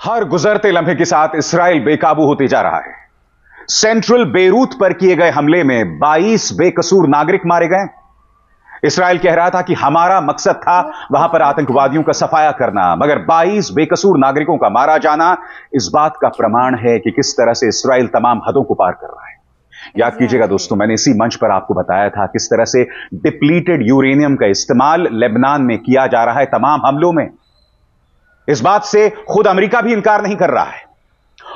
हर गुजरते लम्हे के साथ इसराइल बेकाबू होते जा रहा है। सेंट्रल बेरूत पर किए गए हमले में 22 बेकसूर नागरिक मारे गए। इसराइल कह रहा था कि हमारा मकसद था वहां पर आतंकवादियों का सफाया करना, मगर 22 बेकसूर नागरिकों का मारा जाना इस बात का प्रमाण है कि किस तरह से इसराइल तमाम हदों को पार कर रहा है। याद कीजिएगा दोस्तों, मैंने इसी मंच पर आपको बताया था किस तरह से डिप्लीटेड यूरेनियम का इस्तेमाल लेबनान में किया जा रहा है तमाम हमलों में। इस बात से खुद अमेरिका भी इनकार नहीं कर रहा है।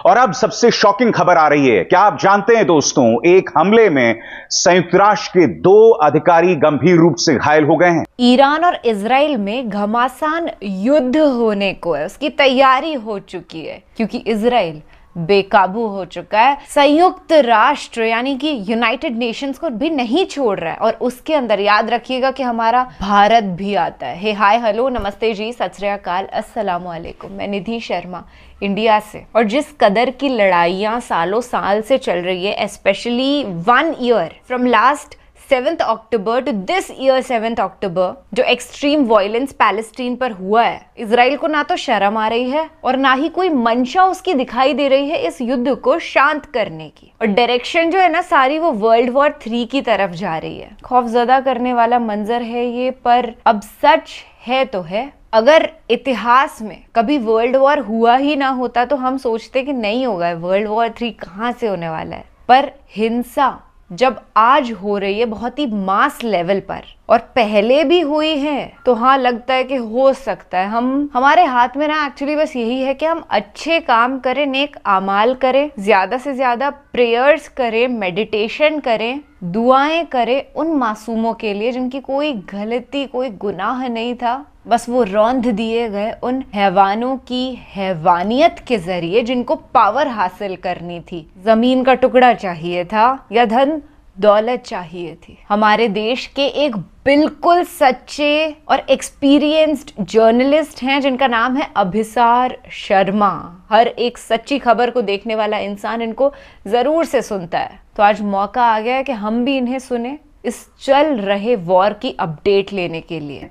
और अब सबसे शॉकिंग खबर आ रही है। क्या आप जानते हैं दोस्तों, एक हमले में संयुक्त राष्ट्र के 2 अधिकारी गंभीर रूप से घायल हो गए हैं। ईरान और इजराइल में घमासान युद्ध होने को है, उसकी तैयारी हो चुकी है क्योंकि इजराइल बेकाबू हो चुका है। संयुक्त राष्ट्र यानी कि यूनाइटेड नेशंस को भी नहीं छोड़ रहा है और उसके अंदर याद रखिएगा कि हमारा भारत भी आता है। हे हाय हेलो नमस्ते जी, सत श्री अकाल, अस्सलाम वालेकुम। मैं निधि शर्मा इंडिया से। और जिस कदर की लड़ाइयाँ सालों साल से चल रही है, specially 1 year from last 7th October to this year 7th October, जो एक्सट्रीम वायलेंस पैलेस्टीन पर हुआ है, इजराइल को ना तो शर्म आ रही है और ना ही कोई मंशा उसकी दिखाई दे रही है इस युद्ध को शांत करने की। और डायरेक्शन जो है ना सारी, वो वर्ल्ड वॉर 3 की तरफ जा रही है। खौफजदा करने वाला मंजर है ये, पर अब सच है तो है। अगर इतिहास में कभी वर्ल्ड वॉर हुआ ही ना होता तो हम सोचते कि नहीं होगा, वर्ल्ड वॉर 3 कहाँ से होने वाला है। पर हिंसा जब आज हो रही है बहुत ही मास लेवल पर, और पहले भी हुई है, तो हाँ लगता है कि हो सकता है हमारे हाथ में ना एक्चुअली बस यही है कि हम अच्छे काम करें, नेक आमाल करें, ज्यादा से ज्यादा प्रेयर्स करें, मेडिटेशन करें, दुआएं करें उन मासूमों के लिए जिनकी कोई गलती कोई गुनाह नहीं था। बस वो रौंद दिए गए उन हैवानों की हैवानियत के जरिए जिनको पावर हासिल करनी थी। जमीन का टुकड़ा चाहिए था या धन दौलत चाहिए थी। हमारे देश के एक बिल्कुल सच्चे और एक्सपीरियंस्ड जर्नलिस्ट हैं जिनका नाम है अभिसार शर्मा। हर एक सच्ची खबर को देखने वाला इंसान इनको जरूर से सुनता है। तो आज मौका आ गया है कि हम भी इन्हें सुने इस चल रहे वॉर की अपडेट लेने के लिए।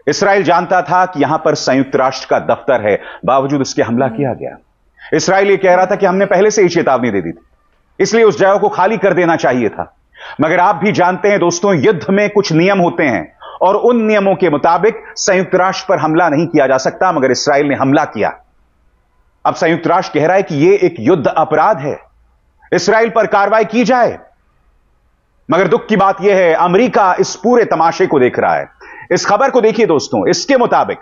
इसराइल जानता था कि यहां पर संयुक्त राष्ट्र का दफ्तर है, बावजूद इसके हमला किया गया। इसराइल ये कह रहा था कि हमने पहले से ही चेतावनी दे दी थी, इसलिए उस जगह को खाली कर देना चाहिए था। मगर आप भी जानते हैं दोस्तों, युद्ध में कुछ नियम होते हैं और उन नियमों के मुताबिक संयुक्त राष्ट्र पर हमला नहीं किया जा सकता, मगर इसराइल ने हमला किया। अब संयुक्त राष्ट्र कह रहा है कि यह एक युद्ध अपराध है, इसराइल पर कार्रवाई की जाए। मगर दुख की बात यह है, अमेरिका इस पूरे तमाशे को देख रहा है। इस खबर को देखिए दोस्तों, इसके मुताबिक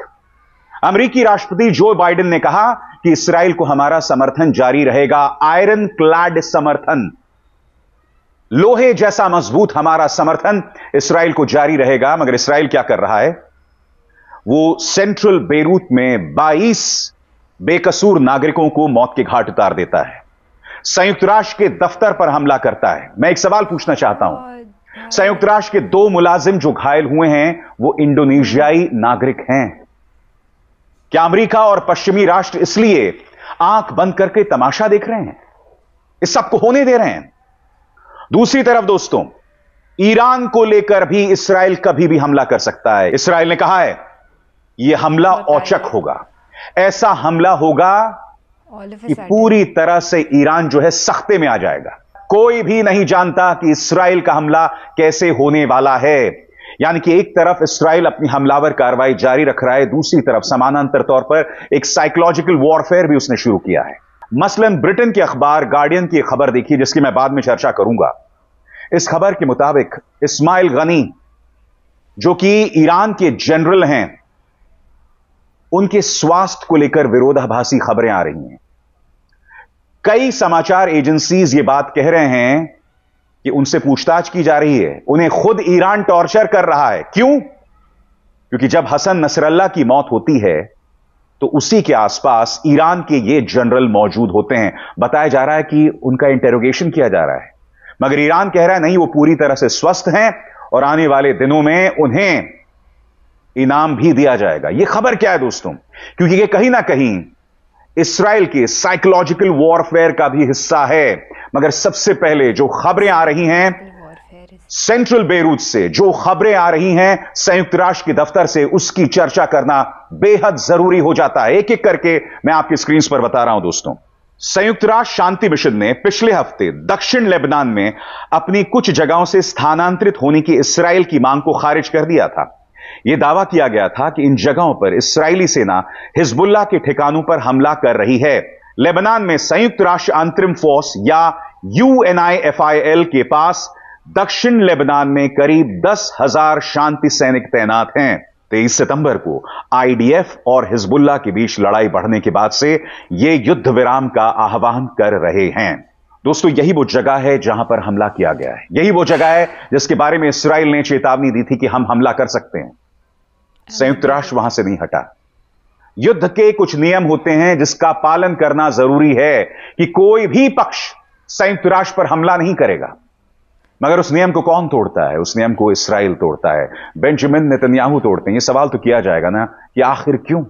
अमेरिकी राष्ट्रपति जो बाइडेन ने कहा कि इसराइल को हमारा समर्थन जारी रहेगा। आयरन क्लैड समर्थन, लोहे जैसा मजबूत हमारा समर्थन इसराइल को जारी रहेगा। मगर इसराइल क्या कर रहा है, वो सेंट्रल बेरूत में 22 बेकसूर नागरिकों को मौत के घाट उतार देता है, संयुक्त राष्ट्र के दफ्तर पर हमला करता है। मैं एक सवाल पूछना चाहता हूं, संयुक्त राष्ट्र के 2 मुलाजिम जो घायल हुए हैं वो इंडोनेशियाई नागरिक हैं। क्या अमेरिका और पश्चिमी राष्ट्र इसलिए आंख बंद करके तमाशा देख रहे हैं, इस सबको होने दे रहे हैं? दूसरी तरफ दोस्तों, ईरान को लेकर भी इसराइल कभी भी हमला कर सकता है। इसराइल ने कहा है यह हमला औचक होगा, ऐसा हमला होगा कि पूरी तरह से ईरान जो है सख्ते में आ जाएगा। कोई भी नहीं जानता कि इसराइल का हमला कैसे होने वाला है। यानी कि एक तरफ इसराइल अपनी हमलावर कार्रवाई जारी रख रहा है, दूसरी तरफ समानांतर तौर पर एक साइकोलॉजिकल वॉरफेयर भी उसने शुरू किया है। मसलन ब्रिटेन के अखबार गार्डियन की खबर देखिए, जिसकी मैं बाद में चर्चा करूंगा। इस खबर के मुताबिक इस्माइल गनी, जो कि ईरान के जनरल हैं, उनके स्वास्थ्य को लेकर विरोधाभासी खबरें आ रही हैं। कई समाचार एजेंसीज ये बात कह रहे हैं कि उनसे पूछताछ की जा रही है, उन्हें खुद ईरान टॉर्चर कर रहा है। क्यों? क्योंकि जब हसन नसरल्ला की मौत होती है तो उसी के आसपास ईरान के ये जनरल मौजूद होते हैं। बताया जा रहा है कि उनका इंटेरोगेशन किया जा रहा है, मगर ईरान कह रहा है नहीं, वो पूरी तरह से स्वस्थ हैं और आने वाले दिनों में उन्हें इनाम भी दिया जाएगा। यह खबर क्या है दोस्तों? क्योंकि यह कहीं ना कहीं इसराइल के साइकोलॉजिकल वॉरफेयर का भी हिस्सा है। मगर सबसे पहले जो खबरें आ रही हैं, सेंट्रल बेरूत से जो खबरें आ रही हैं संयुक्त राष्ट्र के दफ्तर से, उसकी चर्चा करना बेहद जरूरी हो जाता है। एक एक करके मैं आपकी स्क्रीन पर बता रहा हूं दोस्तों। संयुक्त राष्ट्र शांति मिशन ने पिछले हफ्ते दक्षिण लेबनान में अपनी कुछ जगहों से स्थानांतरित होने की इस्राएल की मांग को खारिज कर दिया था। यह दावा किया गया था कि इन जगहों पर इस्राएली सेना हिजबुल्लाह के ठिकानों पर हमला कर रही है। लेबनान में संयुक्त राष्ट्र अंतरिम फोर्स या UNIFIL के पास दक्षिण लेबनान में करीब 10,000 शांति सैनिक तैनात हैं। 23 सितंबर को IDF और हिजबुल्लाह के बीच लड़ाई बढ़ने के बाद से ये युद्ध विराम का आह्वान कर रहे हैं। दोस्तों, यही वो जगह है जहां पर हमला किया गया है। यही वो जगह है जिसके बारे में इस्राएल ने चेतावनी दी थी कि हम हमला कर सकते हैं। संयुक्त राष्ट्र वहां से नहीं हटा। युद्ध के कुछ नियम होते हैं जिसका पालन करना जरूरी है कि कोई भी पक्ष संयुक्त राष्ट्र पर हमला नहीं करेगा। मगर उस नियम को कौन तोड़ता है? उस नियम को इस्राएल तोड़ता है। बेंजामिन नेतन्याहू तोड़ते हैं। यह सवाल तो किया जाएगा ना कि आखिर क्यों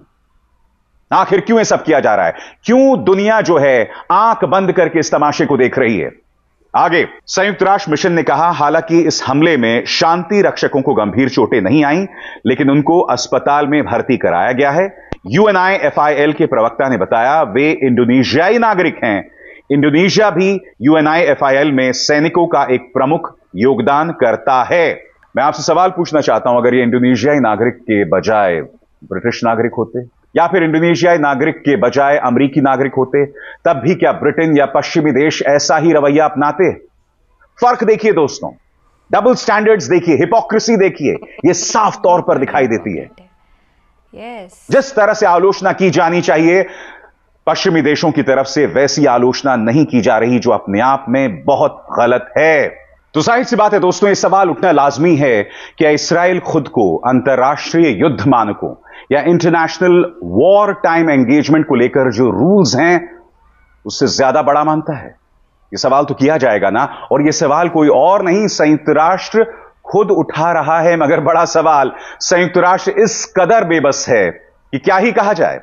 यह सब किया जा रहा है? क्यों दुनिया जो है आंख बंद करके इस तमाशे को देख रही है? आगे संयुक्त राष्ट्र मिशन ने कहा, हालांकि इस हमले में शांति रक्षकों को गंभीर चोटें नहीं आई, लेकिन उनको अस्पताल में भर्ती कराया गया है। UNIFIL के प्रवक्ता ने बताया वे इंडोनेशियाई नागरिक हैं। इंडोनेशिया भी UNIFIL में सैनिकों का एक प्रमुख योगदान करता है। मैं आपसे सवाल पूछना चाहता हूं, अगर ये इंडोनेशियाई नागरिक के बजाय ब्रिटिश नागरिक होते या फिर इंडोनेशियाई नागरिक के बजाय अमेरिकी नागरिक होते, तब भी क्या ब्रिटेन या पश्चिमी देश ऐसा ही रवैया अपनाते? फर्क देखिए दोस्तों, डबल स्टैंडर्ड्स देखिए, हिपोक्रेसी देखिए, यह साफ तौर पर दिखाई देती है। जिस तरह से आलोचना की जानी चाहिए पश्चिमी देशों की तरफ से, वैसी आलोचना नहीं की जा रही, जो अपने आप में बहुत गलत है। तो जाहिर सी बात है दोस्तों, यह सवाल उठना लाजमी है कि इस्राएल खुद को अंतर्राष्ट्रीय युद्ध मानकों या इंटरनेशनल वॉर टाइम एंगेजमेंट को लेकर जो रूल्स हैं उससे ज्यादा बड़ा मानता है? यह सवाल तो किया जाएगा ना। और यह सवाल कोई और नहीं, संयुक्त राष्ट्र खुद उठा रहा है। मगर बड़ा सवाल, संयुक्त राष्ट्र इस कदर बेबस है कि क्या ही कहा जाए।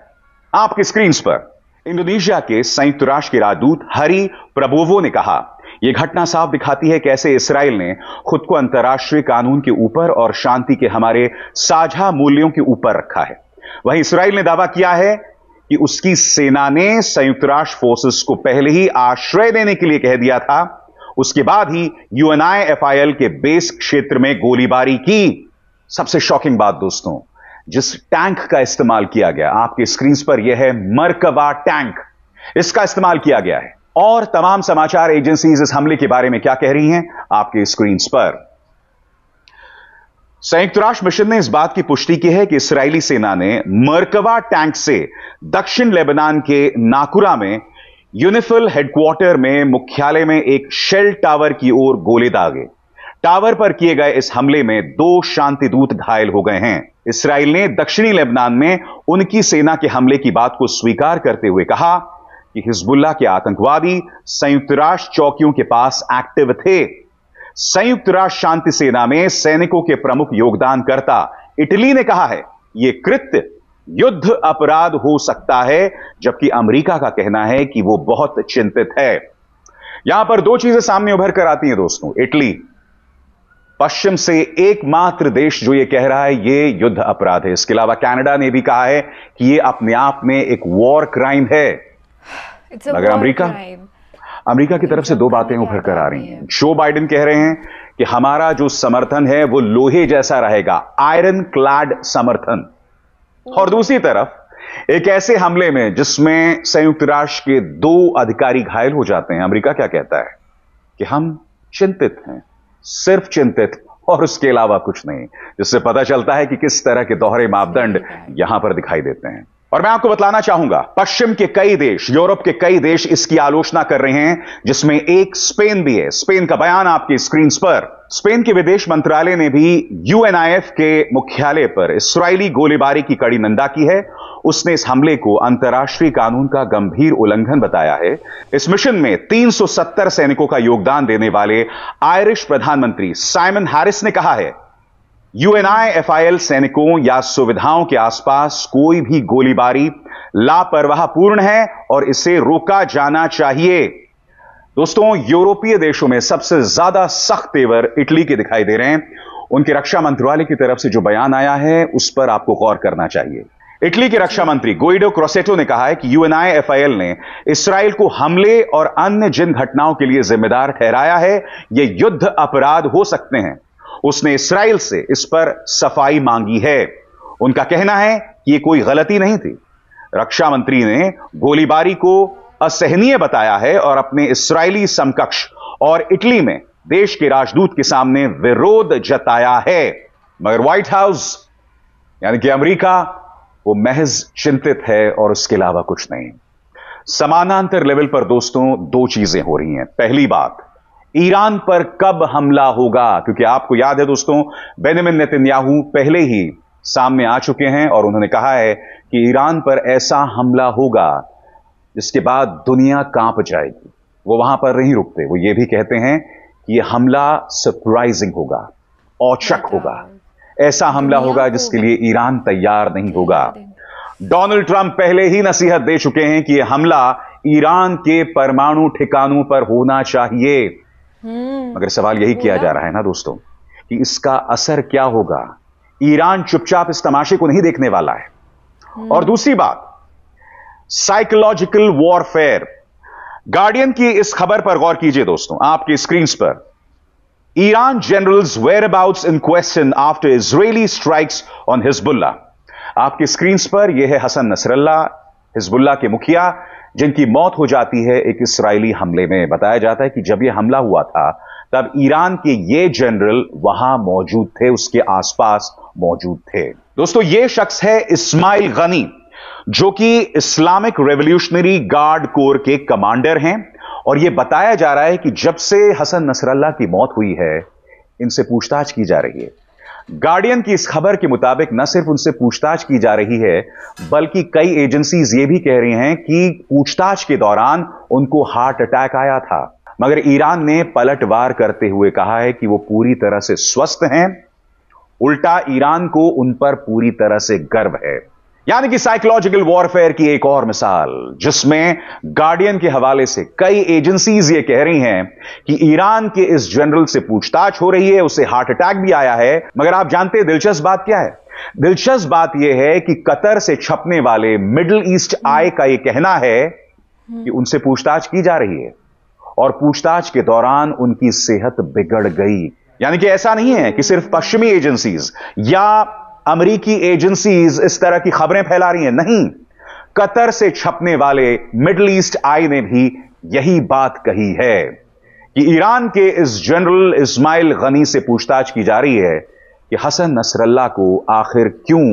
आपकी स्क्रीन पर इंडोनेशिया के संयुक्त राष्ट्र के राजदूत हरी प्रबोवो ने कहा, यह घटना साफ दिखाती है कैसे इस्राएल ने खुद को अंतर्राष्ट्रीय कानून के ऊपर और शांति के हमारे साझा मूल्यों के ऊपर रखा है। वहीं इस्राएल ने दावा किया है कि उसकी सेना ने संयुक्त राष्ट्र फोर्सेस को पहले ही आश्रय देने के लिए कह दिया था। उसके बाद ही UNIFIL के बेस क्षेत्र में गोलीबारी की। सबसे शॉकिंग बात दोस्तों, जिस टैंक का इस्तेमाल किया गया, आपकी स्क्रीन पर यह है मरकबा टैंक, इसका इस्तेमाल किया गया है। और तमाम समाचार एजेंसीज इस हमले के बारे में क्या कह रही हैं, आपकी स्क्रीन पर। संयुक्त राष्ट्र मिशन ने इस बात की पुष्टि की है कि इस्राएली सेना ने मरकबा टैंक से दक्षिण लेबनान के नाकुरा में यूनिफिल हेडक्वार्टर में मुख्यालय में एक शेल टावर की ओर गोले दागे। टावर पर किए गए इस हमले में 2 शांति दूत घायल हो गए हैं। इस्राएल ने दक्षिणी लेबनान में उनकी सेना के हमले की बात को स्वीकार करते हुए कहा कि हिजबुल्लाह के आतंकवादी संयुक्त राष्ट्र चौकियों के पास एक्टिव थे। संयुक्त राष्ट्र शांति सेना में सैनिकों के प्रमुख योगदानकर्ता इटली ने कहा है यह कृत्य युद्ध अपराध हो सकता है, जबकि अमेरिका का कहना है कि वो बहुत चिंतित है। यहां पर 2 चीजें सामने उभर कर आती हैं दोस्तों। इटली पश्चिम से एकमात्र देश जो ये कह रहा है ये युद्ध अपराध है। इसके अलावा कनाडा ने भी कहा है कि ये अपने आप में एक वॉर क्राइम है। मगर अमेरिका की तरफ से 2 बातें उभर कर आ रही हैं। जो बाइडेन कह रहे हैं कि हमारा जो समर्थन है वो लोहे जैसा रहेगा, आयरन क्लैड समर्थन। और दूसरी तरफ एक ऐसे हमले में जिसमें संयुक्त राष्ट्र के 2 अधिकारी घायल हो जाते हैं, अमेरिका क्या कहता है कि हम चिंतित हैं, सिर्फ चिंतित, और उसके अलावा कुछ नहीं। जिससे पता चलता है कि किस तरह के दोहरे मापदंड यहां पर दिखाई देते हैं। और मैं आपको बतलाना चाहूंगा, पश्चिम के कई देश, यूरोप के कई देश इसकी आलोचना कर रहे हैं, जिसमें एक स्पेन भी है। स्पेन का बयान आपकी स्क्रीन पर। स्पेन के विदेश मंत्रालय ने भी UNIF के मुख्यालय पर इस्राएली गोलीबारी की कड़ी निंदा की है। उसने इस हमले को अंतर्राष्ट्रीय कानून का गंभीर उल्लंघन बताया है। इस मिशन में 370 सैनिकों का योगदान देने वाले आयरिश प्रधानमंत्री साइमन हैरिस ने कहा है, UNIFIL सैनिकों या सुविधाओं के आसपास कोई भी गोलीबारी लापरवाहपूर्ण है और इसे रोका जाना चाहिए। दोस्तों, यूरोपीय देशों में सबसे ज्यादा सख्त तेवर इटली के दिखाई दे रहे हैं। उनके रक्षा मंत्रालय की तरफ से जो बयान आया है उस पर आपको गौर करना चाहिए। इटली के रक्षा मंत्री गुइडो क्रोसेटो ने कहा है कि UNIFIL ने इसराइल को हमले और अन्य जिन घटनाओं के लिए जिम्मेदार ठहराया है ये युद्ध अपराध हो सकते हैं। उसने इसराइल से इस पर सफाई मांगी है। उनका कहना है कि ये कोई गलती नहीं थी। रक्षा मंत्री ने गोलीबारी को असहनीय बताया है और अपने इस्राएली समकक्ष और इटली में देश के राजदूत के सामने विरोध जताया है। मगर व्हाइट हाउस यानी कि अमेरिका वो महज चिंतित है और उसके अलावा कुछ नहीं। समानांतर लेवल पर दोस्तों दो चीजें हो रही हैं। पहली बात, ईरान पर कब हमला होगा, क्योंकि आपको याद है दोस्तों, बेंजामिन नेतन्याहू पहले ही सामने आ चुके हैं और उन्होंने कहा है कि ईरान पर ऐसा हमला होगा जिसके बाद दुनिया कांप जाएगी। वो वहां पर नहीं रुकते, वो ये भी कहते हैं कि यह हमला सरप्राइजिंग होगा, औचक होगा, ऐसा हमला होगा जिसके लिए ईरान तैयार नहीं होगा। डोनाल्ड ट्रंप पहले ही नसीहत दे चुके हैं कि यह हमला ईरान के परमाणु ठिकानों पर होना चाहिए। मगर सवाल यही किया जा रहा है ना दोस्तों कि इसका असर क्या होगा। ईरान चुपचाप इस तमाशे को नहीं देखने वाला है। और दूसरी बात, साइकोलॉजिकल वॉरफेयर। गार्डियन की इस खबर पर गौर कीजिए दोस्तों, आपकी स्क्रीन पर। Iran generals whereabouts in question after Israeli strikes on Hezbollah। आपकी स्क्रीन पर यह है हसन नसरल्लाह, हिजबुल्लाह के मुखिया, जिनकी मौत हो जाती है एक इस्राएली हमले में। बताया जाता है कि जब यह हमला हुआ था तब ईरान के ये जनरल वहां मौजूद थे, उसके आसपास मौजूद थे। दोस्तों, यह शख्स है इस्माइल गनी, जो कि इस्लामिक रेवोल्यूशनरी गार्ड कोर के कमांडर हैं। और यह बताया जा रहा है कि जब से हसन नसरल्लाह की मौत हुई है इनसे पूछताछ की जा रही है। गार्डियन की इस खबर के मुताबिक न सिर्फ उनसे पूछताछ की जा रही है बल्कि कई एजेंसीज ये भी कह रही हैं कि पूछताछ के दौरान उनको हार्ट अटैक आया था। मगर ईरान ने पलटवार करते हुए कहा है कि वो पूरी तरह से स्वस्थ हैं। उल्टा ईरान को उन पर पूरी तरह से गर्व है। यानी कि साइकोलॉजिकल वॉरफेयर की एक और मिसाल, जिसमें गार्डियन के हवाले से कई एजेंसीज ये कह रही हैं कि ईरान के इस जनरल से पूछताछ हो रही है, उसे हार्ट अटैक भी आया है। मगर आप जानते हैं दिलचस्प बात क्या है? दिलचस्प बात यह है कि कतर से छपने वाले मिडिल ईस्ट आई का यह कहना है कि उनसे पूछताछ की जा रही है और पूछताछ के दौरान उनकी सेहत बिगड़ गई। यानी कि ऐसा नहीं है कि सिर्फ पश्चिमी एजेंसीज या अमेरिकी एजेंसीज इस तरह की खबरें फैला रही हैं। नहीं, कतर से छपने वाले मिडिल ईस्ट आई ने भी यही बात कही है कि ईरान के इस जनरल इस्माइल गनी से पूछताछ की जा रही है कि हसन नसरल्लाह को आखिर क्यों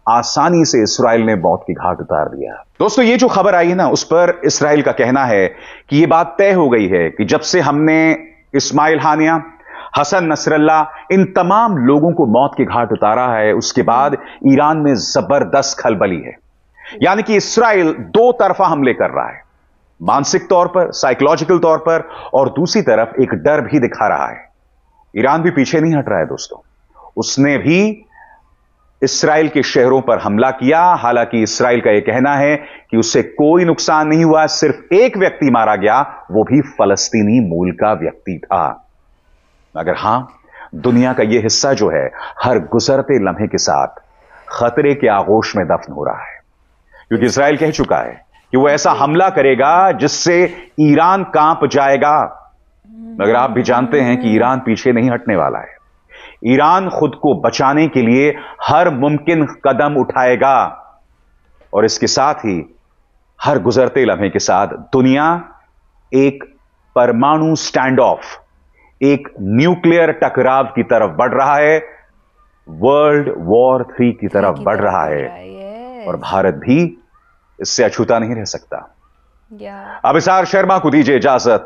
आसानी से इसराइल ने मौत की घाट उतार दिया। दोस्तों, ये जो खबर आई है ना, उस पर इसराइल का कहना है कि यह बात तय हो गई है कि जब से हमने इस्माइल हानिया, हसन नसरल्लाह, इन तमाम लोगों को मौत के घाट उतारा है, उसके बाद ईरान में जबरदस्त खलबली है। यानी कि इसराइल दो तरफा हमले कर रहा है, मानसिक तौर पर, साइकोलॉजिकल तौर पर, और दूसरी तरफ एक डर भी दिखा रहा है। ईरान भी पीछे नहीं हट रहा है दोस्तों, उसने भी इसराइल के शहरों पर हमला किया। हालांकि इसराइल का यह कहना है कि उससे कोई नुकसान नहीं हुआ, सिर्फ एक व्यक्ति मारा गया, वो भी फलस्तीनी मूल का व्यक्ति था। मगर हां, दुनिया का यह हिस्सा जो है हर गुजरते लम्हे के साथ खतरे के आगोश में दफन हो रहा है, क्योंकि इसराइल कह चुका है कि वो ऐसा हमला करेगा जिससे ईरान कांप जाएगा। मगर आप भी जानते हैं कि ईरान पीछे नहीं हटने वाला है। ईरान खुद को बचाने के लिए हर मुमकिन कदम उठाएगा और इसके साथ ही हर गुजरते लम्हे के साथ दुनिया एक परमाणु स्टैंड ऑफ, एक न्यूक्लियर टकराव की तरफ बढ़ रहा है, वर्ल्ड वॉर 3 की तरफ बढ़ रहा है। और भारत भी इससे अछूता नहीं रह सकता। अभिसार शर्मा को दीजिए इजाजत।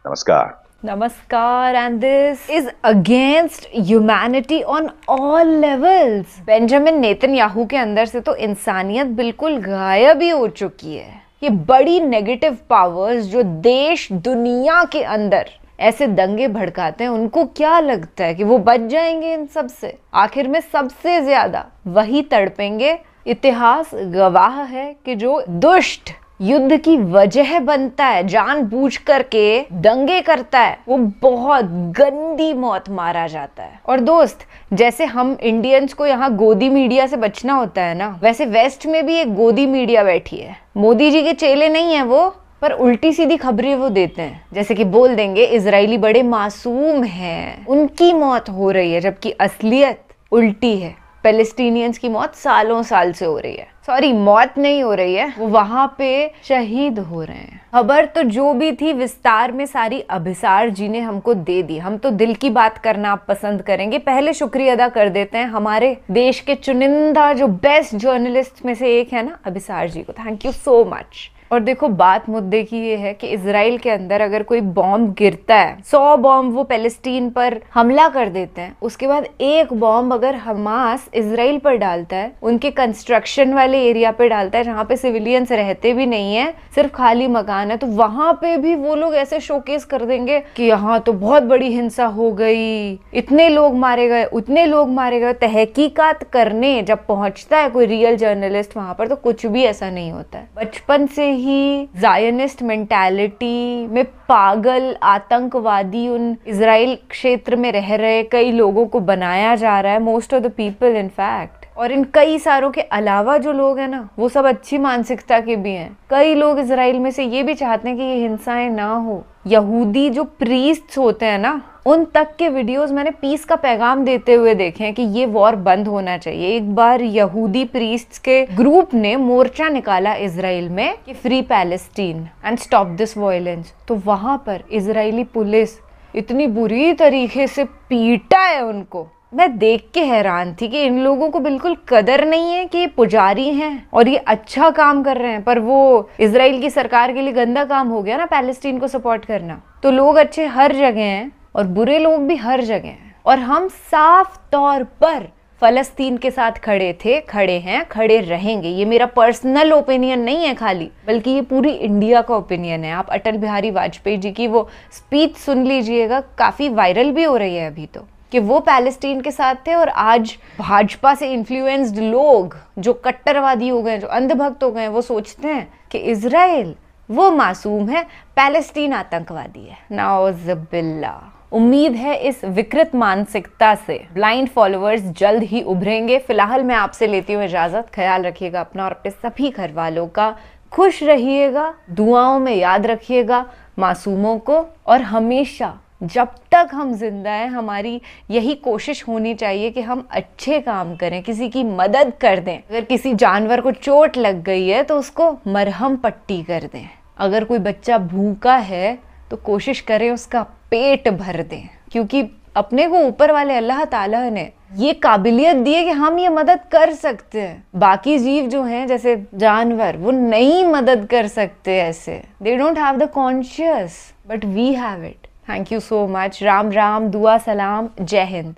नमस्कार। नमस्कार। And this is against humanity on all levels. Benjamin Netanyahu के अंदर से तो इंसानियत बिल्कुल गायब ही हो चुकी है। ये बड़ी नेगेटिव पावर्स जो देश दुनिया के अंदर ऐसे दंगे भड़काते हैं, उनको क्या लगता है कि वो बच जाएंगे इन सब से? आखिर में सबसे ज्यादा वही तड़पेंगे। इतिहास गवाह है कि जो दुष्ट युद्ध की वजह बनता है, जानबूझ करके दंगे करता है, वो बहुत गंदी मौत मारा जाता है। और दोस्त, जैसे हम इंडियंस को यहाँ गोदी मीडिया से बचना होता है ना, वैसे वेस्ट में भी एक गोदी मीडिया बैठी है। मोदी जी के चेले नहीं है वो, पर उल्टी सीधी खबरें वो देते हैं। जैसे कि बोल देंगे इजरायली बड़े मासूम हैं, उनकी मौत हो रही है, जबकि असलियत उल्टी है। पैलेस्टीनियंस की मौत सालों साल से हो रही है। सॉरी, मौत नहीं हो रही है, वो वहां पे शहीद हो रहे हैं। खबर तो जो भी थी विस्तार में सारी अभिसार जी ने हमको दे दी। हम तो दिल की बात करना आप पसंद करेंगे। पहले शुक्रिया अदा कर देते हैं हमारे देश के चुनिंदा जो बेस्ट जर्नलिस्ट में से एक है ना, अभिसार जी को। Thank you so much. और देखो, बात मुद्दे की ये है कि इजराइल के अंदर अगर कोई बॉम्ब गिरता है, 100 बॉम्ब वो पैलेस्टीन पर हमला कर देते हैं, उसके बाद एक बॉम्ब अगर हमास इजराइल पर डालता है, उनके कंस्ट्रक्शन वाले एरिया पे डालता है जहाँ पे सिविलियंस रहते भी नहीं है, सिर्फ खाली मकान है, तो वहां पे भी वो लोग ऐसे शोकेस कर देंगे कि यहाँ तो बहुत बड़ी हिंसा हो गई, इतने लोग मारे गए, उतने लोग मारे गए। तहकीकात करने जब पहुंचता है कोई रियल जर्नलिस्ट वहां पर, तो कुछ भी ऐसा नहीं होता है। बचपन से ही जायनिस्ट मेंटालिटी में पागल आतंकवादी उन इजराइल क्षेत्र में रह रहे कई लोगों को बनाया जा रहा है, most of the people in fact. और इन कई सारों के अलावा जो लोग हैं ना, वो सब अच्छी मानसिकता के भी हैं। कई लोग इजराइल में से ये भी चाहते हैं कि ये हिंसाएं ना हो। यहूदी जो प्रीस्ट्स होते हैं ना, उन तक के वीडियोस मैंने पीस का पैगाम देते हुए देखे हैं कि ये वॉर बंद होना चाहिए। एक बार यहूदी प्रीस्ट्स के ग्रुप ने मोर्चा निकाला इजराइल में कि free Palestine and stop this violence, तो वहां पर इजरायली पुलिस इतनी बुरी तरीके से पीटा है उनको। मैं देख के हैरान थी कि इन लोगों को बिल्कुल कदर नहीं है कि ये पुजारी हैं और ये अच्छा काम कर रहे हैं, पर वो इजराइल की सरकार के लिए गंदा काम हो गया ना पैलेस्टीन को सपोर्ट करना। तो लोग अच्छे हर जगह हैं और बुरे लोग भी हर जगह हैं, और हम साफ तौर पर फलस्तीन के साथ खड़े थे, खड़े हैं, खड़े रहेंगे। ये मेरा पर्सनल ओपिनियन नहीं है खाली, बल्कि ये पूरी इंडिया का ओपिनियन है। आप अटल बिहारी वाजपेयी जी की वो स्पीच सुन लीजिएगा, काफी वायरल भी हो रही है अभी तो, कि वो पैलेस्टीन के साथ थे। और आज भाजपा से इन्फ्लुएंस्ड लोग जो कट्टरवादी हो गए, जो अंधभक्त हो गए, वो सोचते हैं कि इजराइल वो मासूम है, पैलेस्टीन आतंकवादी है। नाउज़ुबिल्लाह। उम्मीद है इस विकृत मानसिकता से ब्लाइंड फॉलोअर्स जल्द ही उभरेंगे। फिलहाल मैं आपसे लेती हूँ इजाजत। ख्याल रखिएगा अपना और अपने सभी घर वालों का। खुश रहिएगा, दुआओं में याद रखिएगा मासूमों को, और हमेशा जब तक हम जिंदा हैं हमारी यही कोशिश होनी चाहिए कि हम अच्छे काम करें, किसी की मदद कर दें। अगर किसी जानवर को चोट लग गई है तो उसको मरहम पट्टी कर दें। अगर कोई बच्चा भूखा है तो कोशिश करें उसका पेट भर दें, क्योंकि अपने को ऊपर वाले अल्लाह ताला ने ये काबिलियत दी है कि हम ये मदद कर सकते हैं। बाकी जीव जो हैं जैसे जानवर, वो नहीं मदद कर सकते ऐसे। They don't have the conscious, but we have it. Thank you so much. Ram Ram, दुआ सलाम, जय हिंद।